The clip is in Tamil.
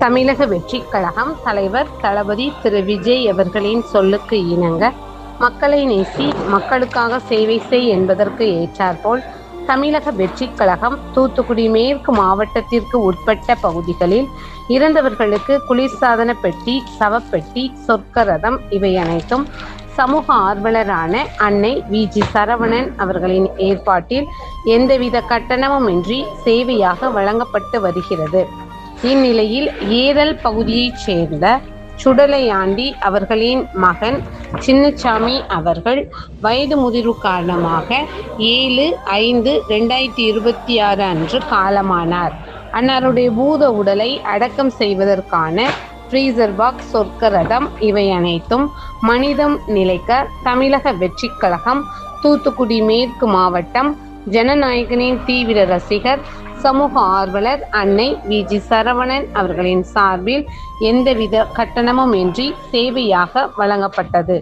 தமிழக வெற்றிக் கழகம் தலைவர் தளபதி திரு விஜய் அவர்களின் சொல்லுக்கு இணங்க மக்களை நேசி மக்களுக்காக சேவை செய் என்பதற்கு ஏற்றாற்போல் தமிழக வெற்றிக் கழகம் தூத்துக்குடி மேற்கு மாவட்டத்திற்கு உட்பட்ட பகுதிகளில் இறந்தவர்களுக்கு குளிர்சாதன பெட்டி, சவப்பெட்டி, சொர்க்க ரதம் இவை அனைத்தும் சமூக ஆர்வலரான அன்னை வி.ஜி. சரவணன் அவர்களின் ஏற்பாட்டில் எந்தவித கட்டணமுமின்றி சேவையாக வழங்கப்பட்டு வருகிறது. இந்நிலையில் ஏரல் பகுதியைச் சேர்ந்த சுடலையாண்டி அவர்களின் மகன் சின்னசாமி அவர்கள் வயது முதிர்வு காரணமாக 7/5/2026 அன்று காலமானார். அன்னாருடைய பூத உடலை அடக்கம் செய்வதற்கான ஃப்ரீசர் பாக்ஸ், சொர்க்க ரதம் இவை அனைத்தும் மனிதம் நிலைக்க தமிழக வெற்றிக் கழகம் தூத்துக்குடி மேற்கு மாவட்டம் ஜனநாயகனின் தீவிர ரசிகர், சமூக ஆர்வலர் அன்னை வி.ஜி. சரவணன் அவர்களின் சார்பில் எந்தவித கட்டணமுமின்றி சேவையாக வழங்கப்பட்டது.